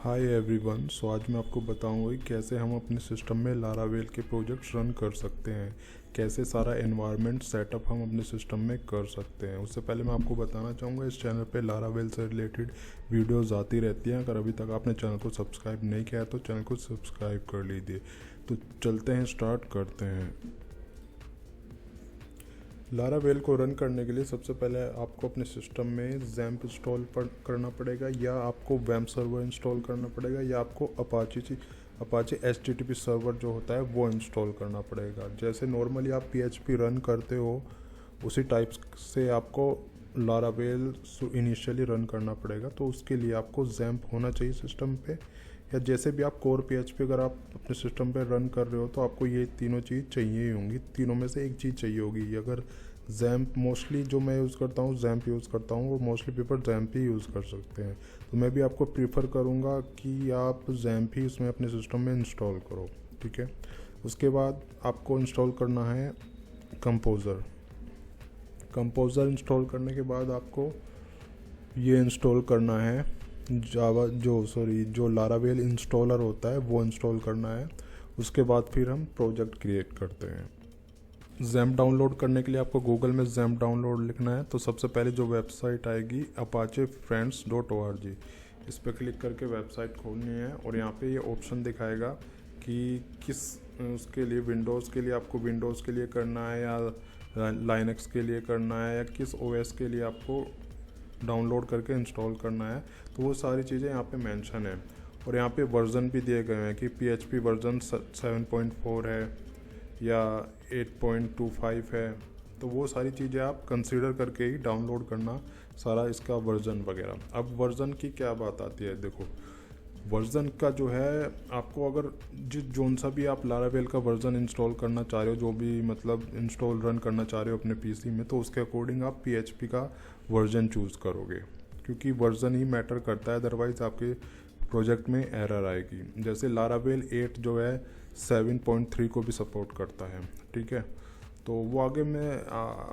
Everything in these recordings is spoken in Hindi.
Hi everyone. आज मैं आपको बताऊंगा कि कैसे हम अपने सिस्टम में लारावेल के प्रोजेक्ट्स रन कर सकते हैं, कैसे सारा एनवायरनमेंट सेटअप हम अपने सिस्टम में कर सकते हैं। उससे पहले मैं आपको बताना चाहूँगा इस चैनल पे लारावेल से रिलेटेड वीडियोस आती रहती हैं। अगर अभी तक आपने चैनल को सब्सक्राइब नहीं किया है तो चैनल को सब्सक्राइब कर लीजिए। तो चलते हैं, स्टार्ट करते हैं। लारावेल को रन करने के लिए सबसे पहले आपको अपने सिस्टम में जैम्प इंस्टॉल करना पड़ेगा, या आपको वैम्प सर्वर इंस्टॉल करना पड़ेगा, या आपको अपाचे HTTP सर्वर जो होता है वो इंस्टॉल करना पड़ेगा। जैसे नॉर्मली आप PHP रन करते हो उसी टाइप से आपको लारावेल इनिशियली रन करना पड़ेगा। तो उसके लिए आपको जैम्प होना चाहिए सिस्टम पे, या जैसे भी आप कोर PHP अगर आप अपने सिस्टम पे रन कर रहे हो तो आपको ये तीनों चीज़ चाहिए ही होंगी। तीनों में से एक चीज़ चाहिए होगी। अगर जैम्प, मोस्टली जो मैं यूज़ करता हूँ जैम्प यूज़ करता हूँ, वो मोस्टली पीपल जैम्प ही यूज़ कर सकते हैं। तो मैं भी आपको प्रीफर करूँगा कि आप जैम्प ही उसमें अपने सिस्टम में इंस्टॉल करो, ठीक है। उसके बाद आपको इंस्टॉल करना है कंपोज़र इंस्टॉल करने के बाद आपको ये इंस्टॉल करना है जो लारावेल इंस्टॉलर होता है वो इंस्टॉल करना है। उसके बाद फिर हम प्रोजेक्ट क्रिएट करते हैं। जैम्प डाउनलोड करने के लिए आपको गूगल में जैम्प डाउनलोड लिखना है। तो सबसे पहले जो वेबसाइट आएगी apachefriends.org, इस पर क्लिक करके वेबसाइट खोलनी है। और यहाँ पे ये ऑप्शन दिखाएगा कि किस उसके लिए, विंडोज़ के लिए आपको विंडोज़ के लिए करना है, या लाइनक्स के लिए करना है, या किस OS के लिए आपको डाउनलोड करके इंस्टॉल करना है। तो वो सारी चीज़ें यहाँ पे मेंशन है। और यहाँ पे वर्जन भी दिए गए हैं कि PHP वर्जन 7.4 है या 8.25 है। तो वो सारी चीज़ें आप कंसीडर करके ही डाउनलोड करना सारा इसका वर्जन वगैरह। अब वर्जन की क्या बात आती है, देखो वर्जन का जो है आपको अगर जोन सा भी आप लारावेल का वर्जन इंस्टॉल करना चाह रहे हो, जो भी मतलब इंस्टॉल रन करना चाह रहे हो अपने PC में, तो उसके अकॉर्डिंग आप PHP का वर्जन चूज़ करोगे, क्योंकि वर्जन ही मैटर करता है। अदरवाइज़ आपके प्रोजेक्ट में एरर आएगी। जैसे लारावेल 8 जो है 7.3 को भी सपोर्ट करता है, ठीक है। तो वो आगे मैं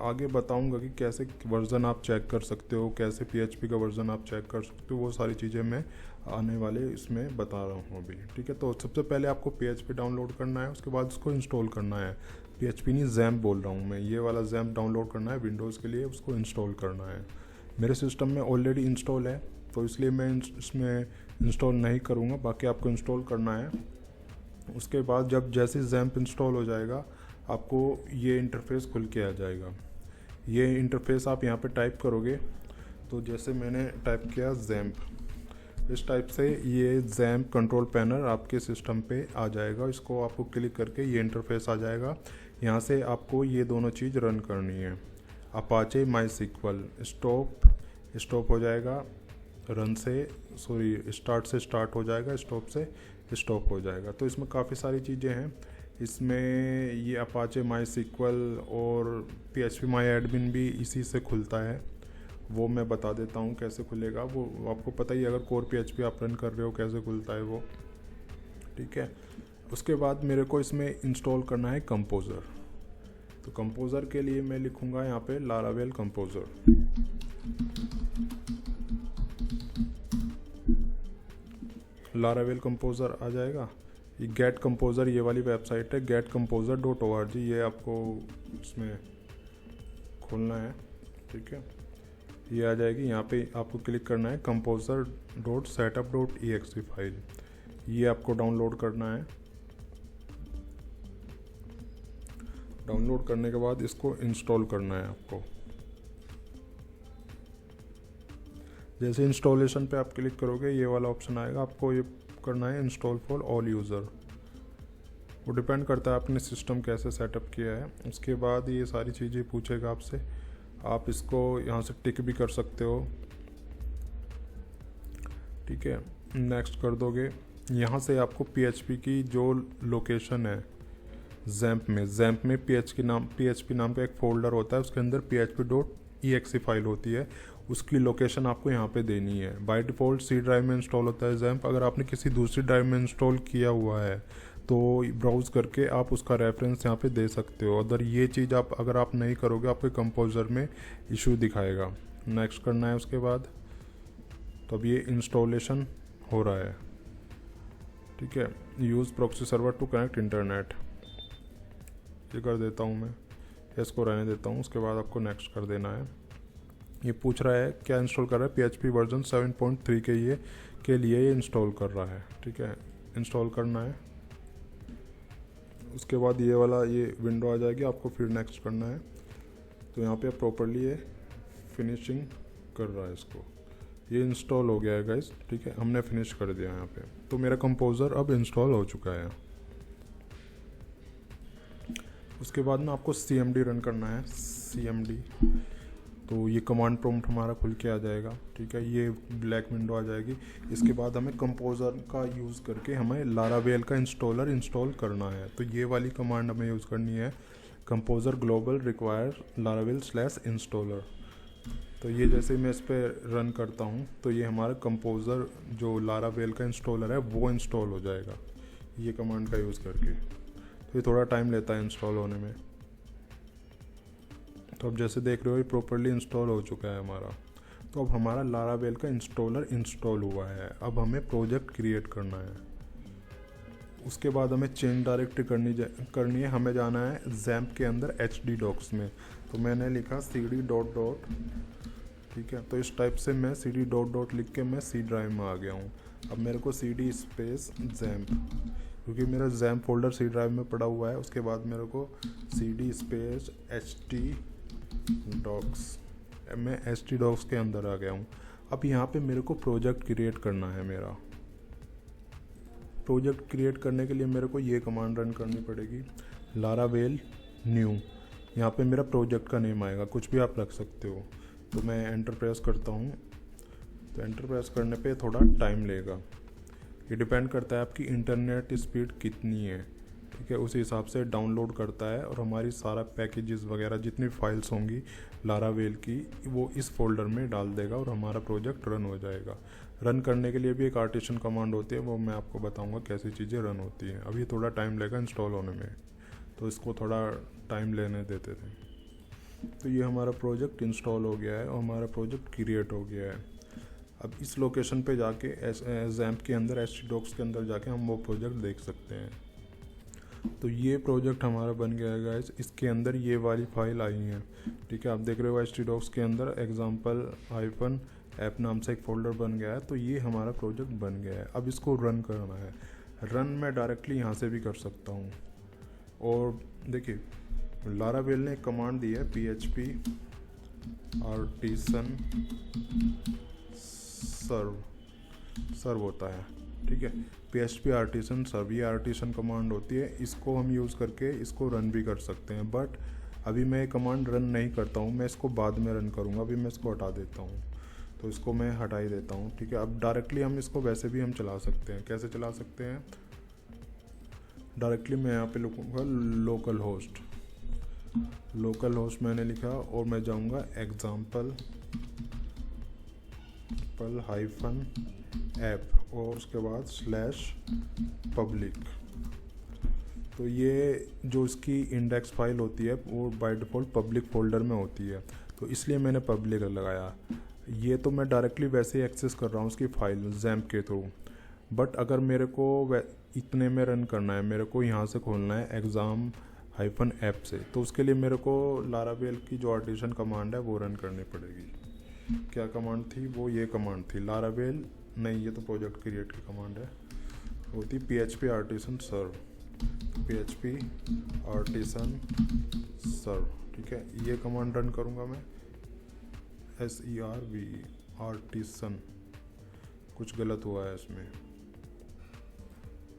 आगे बताऊंगा कि कैसे वर्जन आप चेक कर सकते हो, कैसे PHP का वर्जन आप चेक कर सकते हो। वो सारी चीज़ें मैं आने वाले इसमें बता रहा हूँ अभी, ठीक है। तो सबसे पहले आपको PHP डाउनलोड करना है, उसके बाद उसको इंस्टॉल करना है। PHP नहीं, जैम्प बोल रहा हूँ मैं, ये वाला जैम्प डाउनलोड करना है विंडोज़ के लिए, उसको इंस्टॉल करना है। मेरे सिस्टम में ऑलरेडी इंस्टॉल है तो इसलिए मैं इसमें इंस्टॉल नहीं करूँगा, बाकी आपको इंस्टॉल करना है। उसके बाद जब जैसे जैम्प इंस्टॉल हो जाएगा आपको ये इंटरफेस खुल के आ जाएगा। ये इंटरफेस आप यहाँ पे टाइप करोगे, तो जैसे मैंने टाइप किया जैम्प, इस टाइप से ये जैम्प कंट्रोल पैनल आपके सिस्टम पे आ जाएगा। इसको आपको क्लिक करके ये इंटरफेस आ जाएगा। यहाँ से आपको ये दोनों चीज़ रन करनी है। अपाचे MySQL स्टॉप हो जाएगा, रन से स्टार्ट से स्टार्ट हो जाएगा, स्टॉप से स्टॉप हो जाएगा। तो इसमें काफ़ी सारी चीज़ें हैं। इसमें ये अपाचे MySQL और PHP MyAdmin भी इसी से खुलता है। वो मैं बता देता हूँ कैसे खुलेगा, वो आपको पता ही, अगर कोर PHP आप रन कर रहे हो कैसे खुलता है वो, ठीक है। उसके बाद मेरे को इसमें इंस्टॉल करना है कंपोज़र। तो कंपोज़र के लिए मैं लिखूँगा यहाँ पे लारावेल कंपोज़र। लारावेल कंपोज़र आ जाएगा। ये गेट कंपोज़र, ये वाली वेबसाइट है getcomposer.org, ये आपको इसमें खोलना है, ठीक है। ये आ जाएगी। यहाँ पे आपको क्लिक करना है composer.setup.exe फाइल, ये आपको डाउनलोड करना है। डाउनलोड करने के बाद इसको इंस्टॉल करना है आपको। जैसे इंस्टॉलेशन पे आप क्लिक करोगे ये वाला ऑप्शन आएगा, आपको ये करना है इंस्टॉल फॉर ऑल यूज़र। वो डिपेंड करता है आपने सिस्टम कैसे सेटअप किया है। उसके बाद ये सारी चीज़ें पूछेगा आपसे, आप इसको यहाँ से टिक भी कर सकते हो, ठीक है। नेक्स्ट कर दोगे। यहाँ से आपको PHP की जो लोकेशन है जैम्प में PHP नाम का एक फ़ोल्डर होता है, उसके अंदर php.exe फाइल होती है, उसकी लोकेशन आपको यहाँ पे देनी है। बाय डिफ़ॉल्ट C ड्राइव में इंस्टॉल होता है जैम्प। अगर आपने किसी दूसरी ड्राइव में इंस्टॉल किया हुआ है तो ब्राउज़ करके आप उसका रेफरेंस यहाँ पे दे सकते हो। अगर ये चीज़ अगर आप नहीं करोगे आपके कंपोज़र में इशू दिखाएगा। नेक्स्ट करना है उसके बाद। तो अब ये इंस्टॉलेशन हो रहा है। ठीक है। Use proxy server to connect internet, ये कर देता हूँ मैं, इसको रहने देता हूँ। उसके बाद आपको नेक्स्ट कर देना है। ये पूछ रहा है क्या इंस्टॉल कर रहा है, PHP वर्जन 7.3 के लिए ये इंस्टॉल कर रहा है। ठीक है, इंस्टॉल करना है। उसके बाद ये वाला ये विंडो आ जाएगी, आपको फिर नेक्स्ट करना है। तो यहाँ पे प्रॉपरली ये फिनिशिंग कर रहा है इसको, ये इंस्टॉल हो गया है गाइस। ठीक है, हमने फिनिश कर दिया यहाँ पे। तो मेरा कंपोज़र अब इंस्टॉल हो चुका है। उसके बाद ना आपको CMD रन करना है, CMD। तो ये कमांड प्रॉम्प्ट हमारा खुल के आ जाएगा। ठीक है, ये ब्लैक विंडो आ जाएगी। इसके बाद हमें कंपोज़र का यूज़ करके हमें लारावेल का इंस्टॉल करना है। तो ये वाली कमांड हमें यूज़ करनी है, कंपोज़र ग्लोबल रिक्वायर लारावेल/इंस्टॉलर। तो ये जैसे मैं इस पर रन करता हूँ तो ये हमारा कंपोज़र जो लारावेल का इंस्टॉलर है वो इंस्टॉल हो जाएगा ये कमांड का यूज़ करके। तो ये थोड़ा टाइम लेता है इंस्टॉल होने में। तो अब जैसे देख रहे हो ये प्रॉपरली इंस्टॉल हो चुका है हमारा। तो अब हमारा लारावेल का इंस्टॉलर इंस्टॉल हुआ है। अब हमें प्रोजेक्ट क्रिएट करना है। उसके बाद हमें चेंज डायरेक्टरी करनी है। हमें जाना है XAMPP के अंदर HD डॉक्स में। तो मैंने लिखा cd डॉट। ठीक है, तो इस टाइप से मैं cd डॉट लिख के मैं C ड्राइव में आ गया हूँ। अब मेरे को cd स्पेस XAMPP, क्योंकि मेरा XAMPP फोल्डर C ड्राइव में पड़ा हुआ है। उसके बाद मेरे को cd स्पेस HD डॉक्स, मैं HD डॉक्स के अंदर आ गया हूँ। अब यहाँ पे मेरे को प्रोजेक्ट क्रिएट करना है। मेरा प्रोजेक्ट क्रिएट करने के लिए मेरे को ये कमांड रन करनी पड़ेगी, लारावेल न्यू। यहाँ पे मेरा प्रोजेक्ट का नेम आएगा, कुछ भी आप रख सकते हो। तो मैं एंटर प्रेस करता हूँ। तो एंटर प्रेस करने पे थोड़ा टाइम लेगा, ये डिपेंड करता है आपकी इंटरनेट स्पीड कितनी है। ठीक है, उसी हिसाब से डाउनलोड करता है और हमारी सारा पैकेजेस वगैरह जितनी फाइल्स होंगी लारावेल की वो इस फोल्डर में डाल देगा और हमारा प्रोजेक्ट रन हो जाएगा। रन करने के लिए भी एक आर्टिशन कमांड होती है, वो मैं आपको बताऊंगा कैसी चीज़ें रन होती हैं। अभी थोड़ा टाइम लगेगा इंस्टॉल होने में, तो इसको थोड़ा टाइम लेने देते थे। तो ये हमारा प्रोजेक्ट इंस्टॉल हो गया है और हमारा प्रोजेक्ट क्रिएट हो गया है। अब इस लोकेशन पे जाके XAMPP के अंदर HD डॉक्स के अंदर जाके हम वो प्रोजेक्ट देख सकते हैं। तो ये प्रोजेक्ट हमारा बन गया है गाइस। इसके अंदर ये वाली फाइल आई है। ठीक है, आप देख रहे हो HD डॉक्स के अंदर example-app नाम से एक फोल्डर बन गया है। तो ये हमारा प्रोजेक्ट बन गया है। अब इसको रन करना है। रन मैं डायरेक्टली यहाँ से भी कर सकता हूँ। और देखिए लारावेल ने एक कमांड दी है, PHP आर्टिसन सर्व होता है। ठीक है, PHP आर्टिसन सर्व, ये आर्टिसन कमांड होती है। इसको हम यूज़ करके इसको रन भी कर सकते हैं, बट अभी मैं ये कमांड रन नहीं करता हूँ, मैं इसको बाद में रन करूँगा। अभी मैं इसको हटा देता हूँ, तो इसको मैं हटा ही देता हूँ। ठीक है, अब डायरेक्टली हम इसको वैसे भी हम चला सकते हैं। कैसे चला सकते हैं? डायरेक्टली मैं यहाँ पे लिखूँगा लोकल होस्ट मैंने लिखा और मैं जाऊँगा example-app और उसके बाद /public। तो ये जो इसकी इंडेक्स फाइल होती है वो बाय डिफ़ॉल्ट पब्लिक फोल्डर में होती है, तो इसलिए मैंने पब्लिक लगाया। ये तो मैं डायरेक्टली वैसे ही एक्सेस कर रहा हूँ उसकी फाइल XAMPP के थ्रू। बट अगर मेरे को इतने में रन करना है, मेरे को यहाँ से खोलना है exam-app से, तो उसके लिए मेरे को लारावेल की जो आर्टिशन कमांड है वो रन करनी पड़ेगी। क्या कमांड थी वो? ये कमांड थी लारावेल नहीं, ये तो प्रोजेक्ट क्रिएट की कमांड है, वो थी PHP आर्टिसन सर्व। PHP आर्टिसन सर्व। ठीक है, ये कमांड रन करूँगा मैं, SERV आर्टिसन। कुछ गलत हुआ है इसमें।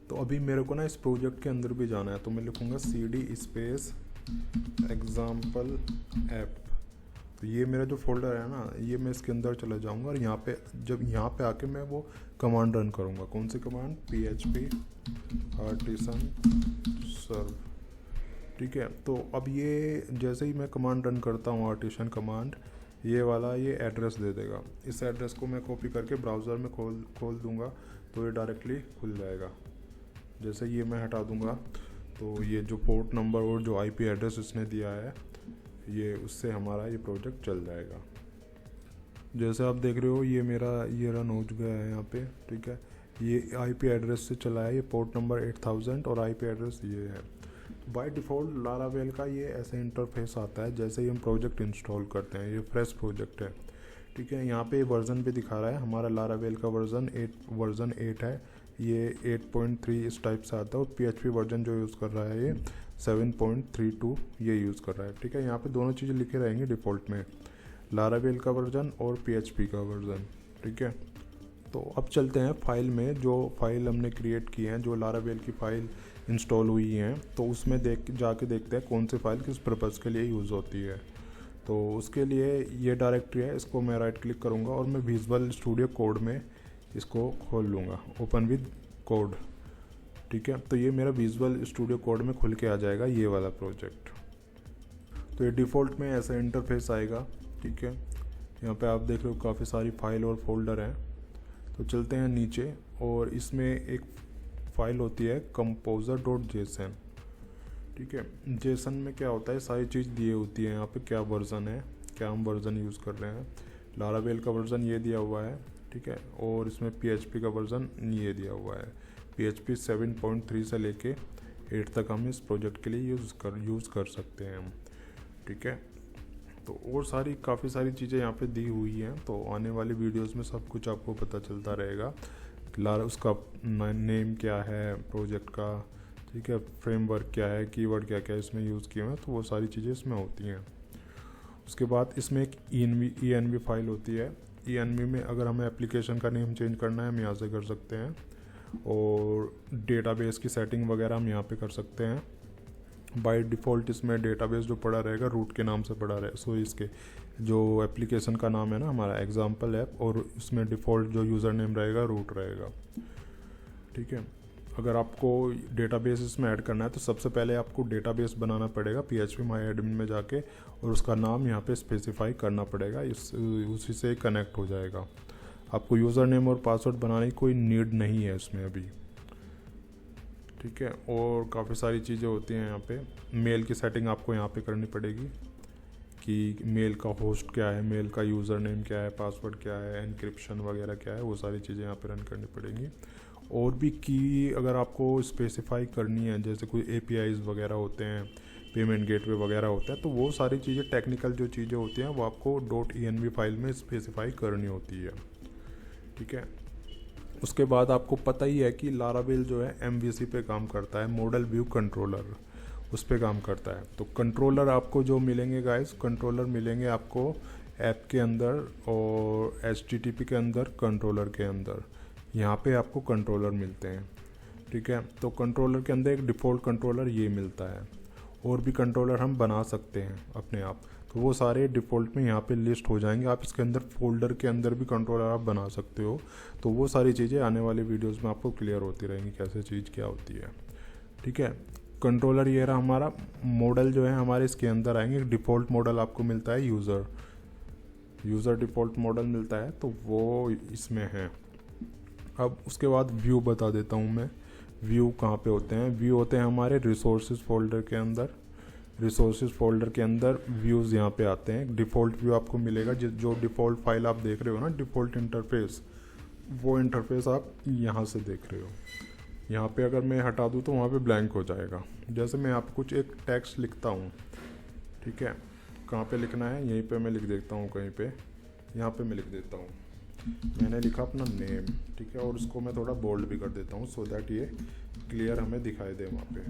तो अभी मेरे को ना इस प्रोजेक्ट के अंदर भी जाना है, तो मैं लिखूँगा CD स्पेस example-app। तो ये मेरा जो फोल्डर है ना, ये मैं इसके अंदर चला जाऊँगा और यहाँ पे जब यहाँ पे आके मैं वो कमांड रन करूँगा। कौन सी कमांड? PHP आर्टिसन सर्व। ठीक है, तो अब ये जैसे ही मैं कमांड रन करता हूँ आर्टिशन कमांड, ये वाला ये एड्रेस दे देगा। इस एड्रेस को मैं कॉपी करके ब्राउज़र में खोल दूँगा तो ये डायरेक्टली खुल जाएगा। जैसे ये मैं हटा दूँगा तो ये जो पोर्ट नंबर और जो IP एड्रेस इसने दिया है ये उससे हमारा ये प्रोजेक्ट चल जाएगा। जैसे आप देख रहे हो ये मेरा ये रन हो चुका है यहाँ पे। ठीक है, ये आईपी एड्रेस से चला है, ये पोर्ट नंबर 8000 और आईपी एड्रेस ये है। बाय डिफ़ॉल्ट लारावेल का ये ऐसा इंटरफेस आता है जैसे ही हम प्रोजेक्ट इंस्टॉल करते हैं। ये फ्रेश प्रोजेक्ट है, ठीक है। यहाँ पे वर्जन भी दिखा रहा है, हमारा लारावेल का वर्जन 8 है, ये 8.3 इस टाइप से आता है। और PHP वर्जन जो यूज़ कर रहा है ये 7.32 ये यूज़ कर रहा है, ठीक है। यहाँ पे दोनों चीज़ें लिखे रहेंगी डिफ़ॉल्ट में, लारावेल का वर्जन और PHP का वर्जन, ठीक है। तो अब चलते हैं फाइल में, जो फाइल हमने क्रिएट की है, जो लारावेल की फ़ाइल इंस्टॉल हुई हैं, तो उसमें जाके देखते हैं कौन सी फ़ाइल किस पर्पज़ के लिए यूज़ होती है। तो उसके लिए ये डायरेक्टरी है, इसको मैं राइट क्लिक करूँगा और मैं विजुअल स्टूडियो कोड में इसको खोल लूँगा, ओपन विद कोड, ठीक है। तो ये मेरा विजुअल स्टूडियो कोड में खुल के आ जाएगा ये वाला प्रोजेक्ट। तो ये डिफ़ॉल्ट में ऐसा इंटरफेस आएगा, ठीक है। यहाँ पे आप देख रहे हो काफ़ी सारी फाइल और फोल्डर हैं। तो चलते हैं नीचे, और इसमें एक फ़ाइल होती है composer.json, ठीक है। जेसन में क्या होता है, सारी चीज़ दी होती है। यहाँ पे क्या वर्ज़न है, क्या हम वर्ज़न यूज़ कर रहे हैं, लारावेल का वर्ज़न ये दिया हुआ है, ठीक है। और इसमें PHP का वर्ज़न ये दिया हुआ है, PHP 7.3 से लेके 8 तक हम इस प्रोजेक्ट के लिए यूज़ कर सकते हैं हम, ठीक है। तो और काफ़ी सारी चीज़ें यहाँ पे दी हुई हैं। तो आने वाली वीडियोस में सब कुछ आपको पता चलता रहेगा, उसका नेम क्या है प्रोजेक्ट का, ठीक है, फ्रेमवर्क क्या है, कीवर्ड क्या क्या इसमें यूज़ किए हैं, तो वो सारी चीज़ें इसमें होती हैं। उसके बाद इसमें एक env फाइल होती है। env में अगर हमें एप्लीकेशन का नेम चेंज करना है हम यहाँ से कर सकते हैं, और डेटाबेस की सेटिंग वगैरह हम यहाँ पे कर सकते हैं। बाय डिफ़ॉल्ट इसमें डेटाबेस जो पड़ा रहेगा रूट के नाम से पड़ा रहेगा, सो इसके जो एप्लीकेशन का नाम है ना हमारा एग्जाम्पल ऐप, और इसमें डिफ़ॉल्ट जो यूज़र नेम रहेगा रूट रहेगा, ठीक है। अगर आपको डेटाबेस इसमें ऐड करना है तो सबसे पहले आपको डेटाबेस बनाना पड़ेगा PHP MyAdmin में जाके, और उसका नाम यहाँ पे स्पेसिफाई करना पड़ेगा, उसी से कनेक्ट हो जाएगा। आपको यूज़र नेम और पासवर्ड बनाने की कोई नीड नहीं है इसमें अभी, ठीक है। और काफ़ी सारी चीज़ें होती हैं यहाँ पे। मेल की सेटिंग आपको यहाँ पे करनी पड़ेगी कि मेल का होस्ट क्या है, मेल का यूज़र नेम क्या है, पासवर्ड क्या है, एनक्रिप्शन वगैरह क्या है, वो सारी चीज़ें यहाँ पे रन करनी पड़ेंगी। और भी की अगर आपको स्पेसिफाई करनी है, जैसे कोई APIs वगैरह होते हैं, पेमेंट गेटवे वगैरह होता है, तो वो सारी चीज़ें टेक्निकल जो चीज़ें होती हैं वो आपको .env फाइल में स्पेसिफाई करनी होती है, ठीक है। उसके बाद आपको पता ही है कि लारावेल जो है MVC पे काम करता है, मॉडल व्यू कंट्रोलर, उस पे काम करता है। तो कंट्रोलर आपको जो मिलेंगे गाइस, कंट्रोलर मिलेंगे आपको ऐप के अंदर और HTTP के अंदर, कंट्रोलर के अंदर, यहाँ पे आपको कंट्रोलर मिलते हैं, ठीक है। तो कंट्रोलर के अंदर एक डिफ़ॉल्ट कंट्रोलर ये मिलता है, और भी कंट्रोलर हम बना सकते हैं अपने आप। तो वो सारे डिफ़ॉल्ट में यहाँ पे लिस्ट हो जाएंगे। आप इसके अंदर फोल्डर के अंदर भी कंट्रोलर आप बना सकते हो। तो वो सारी चीज़ें आने वाली वीडियोस में आपको क्लियर होती रहेंगी कैसे चीज़ क्या होती है, ठीक है। कंट्रोलर ये रहा हमारा। मॉडल जो है हमारे इसके अंदर आएंगे। डिफ़ॉल्ट मॉडल आपको मिलता है यूज़र डिफ़ॉल्ट मॉडल मिलता है, तो वो इसमें है। अब उसके बाद व्यू बता देता हूँ मैं। व्यू कहाँ पे होते हैं, व्यू होते हैं हमारे रिसोर्सेज फोल्डर के अंदर। रिसोर्सेज फोल्डर के अंदर व्यूज़ यहाँ पे आते हैं। डिफ़ॉल्ट व्यू आपको मिलेगा, जो डिफ़ॉल्ट फाइल आप देख रहे हो ना, डिफ़ॉल्ट इंटरफेस, वो इंटरफेस आप यहाँ से देख रहे हो। यहाँ पे अगर मैं हटा दूँ तो वहाँ पे ब्लैंक हो जाएगा। जैसे मैं आपको कुछ एक टेक्स्ट लिखता हूँ, ठीक है, कहाँ पे लिखना है, यहीं पे मैं लिख देता हूँ, कहीं पे यहाँ पे मैं लिख देता हूँ। मैंने लिखा अपना नेम, ठीक है, और उसको मैं थोड़ा बोल्ड भी कर देता हूँ सो दैट ये क्लियर हमें दिखाई दे वहाँ पे।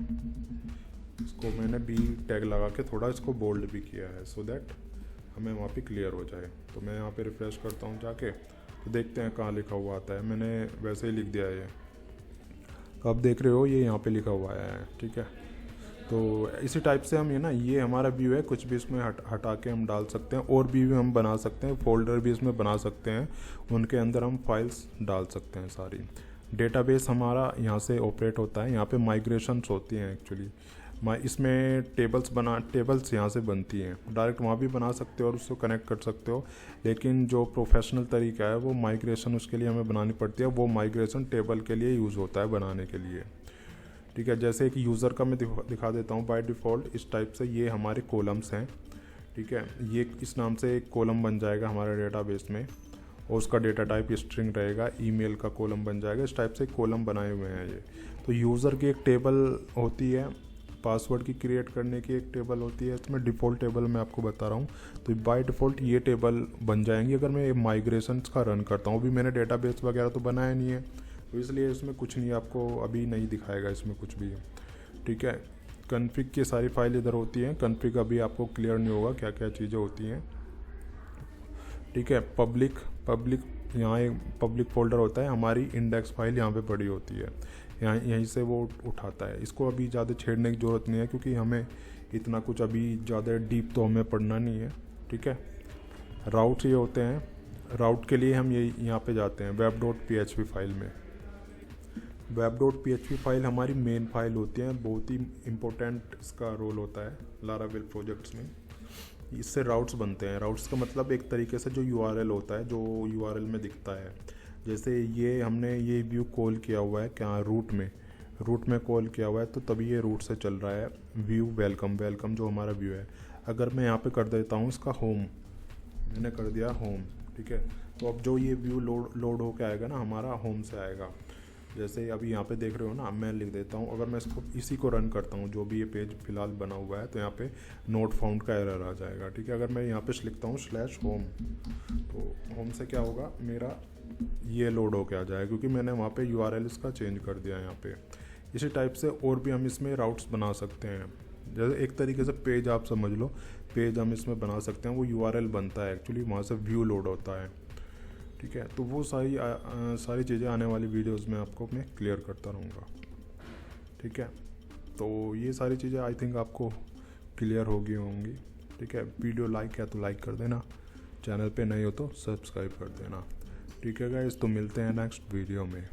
इसको मैंने B टैग लगा के थोड़ा इसको बोल्ड भी किया है सो दैट हमें वहाँ पे क्लियर हो जाए। तो मैं यहाँ पे रिफ्रेश करता हूँ जाके, तो देखते हैं कहाँ लिखा हुआ आता है। मैंने वैसे ही लिख दिया है, तो आप देख रहे हो ये यहाँ पे लिखा हुआ है, ठीक है। तो इसी टाइप से हम ये हमारा व्यू है, कुछ भी इसमें हटा के हम डाल सकते हैं, और भी हम बना सकते हैं, फोल्डर भी इसमें बना सकते हैं, उनके अंदर हम फाइल्स डाल सकते हैं सारी। डेटाबेस हमारा यहाँ से ऑपरेट होता है, यहाँ पे माइग्रेशंस होती हैं एक्चुअली। इसमें टेबल्स यहाँ से बनती हैं, डायरेक्ट वहाँ भी बना सकते हो और उसको कनेक्ट कर सकते हो, लेकिन जो प्रोफेशनल तरीका है वो माइग्रेशन उसके लिए हमें बनानी पड़ती है। वो माइग्रेशन टेबल के लिए यूज़ होता है बनाने के लिए, ठीक है। जैसे एक यूज़र का मैं दिखा देता हूँ। बाय डिफ़ॉल्ट इस टाइप से ये हमारे कॉलम्स हैं, ठीक है। ये इस नाम से एक कॉलम बन जाएगा हमारे डेटाबेस में, और उसका डेटा टाइप स्ट्रिंग रहेगा, ईमेल का कॉलम बन जाएगा। इस टाइप से कॉलम बनाए हुए हैं ये। तो यूज़र की एक टेबल होती है, पासवर्ड की क्रिएट करने की एक टेबल होती है, इसमें डिफ़ॉल्ट टेबल मैं आपको बता रहा हूँ। तो बाय डिफ़ॉल्ट ये टेबल बन जाएंगी अगर मैं माइग्रेशंस का रन करता हूँ। अभी मैंने डेटाबेस वगैरह तो बनाया नहीं है, तो इसलिए इसमें कुछ नहीं, आपको अभी नहीं दिखाएगा इसमें कुछ भी। ठीक है, कॉन्फ़िग की सारी फाइल इधर होती हैं। कॉन्फ़िग अभी आपको क्लियर नहीं होगा क्या क्या चीज़ें होती हैं। ठीक है, पब्लिक यहाँ एक पब्लिक फ़ोल्डर होता है, हमारी इंडेक्स फाइल यहाँ पे पड़ी होती है, यहीं से वो उठाता है। इसको अभी ज़्यादा छेड़ने की ज़रूरत नहीं है, क्योंकि हमें इतना कुछ अभी ज़्यादा डीप तो हमें पढ़ना नहीं है। ठीक है, राउट्स ये होते हैं। राउट के लिए हम यहाँ पे जाते हैं web.php फाइल में। web.php फाइल हमारी मेन फाइल होती है, बहुत ही इम्पोर्टेंट इसका रोल होता है लारावेल प्रोजेक्ट्स में। इससे राउट्स बनते हैं। राउट्स का मतलब एक तरीके से जो URL होता है, जो URL में दिखता है। जैसे ये हमने ये व्यू कॉल किया हुआ है क्या, रूट में कॉल किया हुआ है, तो तभी ये रूट से चल रहा है व्यू वेलकम जो हमारा व्यू है। अगर मैं यहाँ पे कर देता हूँ इसका होम, मैंने कर दिया होम। ठीक है, तो अब जो ये व्यू लोड होके आएगा ना, हमारा होम से आएगा। जैसे अभी यहाँ पे देख रहे हो ना, मैं लिख देता हूँ, अगर मैं इसी को रन करता हूँ, जो भी ये पेज फिलहाल बना हुआ है, तो यहाँ पे नोट फाउंड का एरर आ जाएगा। ठीक है, अगर मैं यहाँ पे लिखता हूँ /home, तो होम से क्या होगा, मेरा ये लोड होके आ जाएगा, क्योंकि मैंने वहाँ पे URL इसका चेंज कर दिया है यहाँ पे। इसी टाइप से और भी हम इसमें राउट्स बना सकते हैं। जैसे एक तरीके से पेज आप समझ लो, पेज हम इसमें बना सकते हैं, वो URL बनता है एक्चुअली, वहाँ से व्यू लोड होता है। ठीक है, तो वो सारी चीज़ें आने वाली वीडियोस में आपको मैं क्लियर करता रहूँगा। ठीक है, तो ये सारी चीज़ें आई थिंक आपको क्लियर होंगी। ठीक है, वीडियो लाइक है तो लाइक कर देना, चैनल पे नए हो तो सब्सक्राइब कर देना। ठीक है गाइस, तो मिलते हैं नेक्स्ट वीडियो में।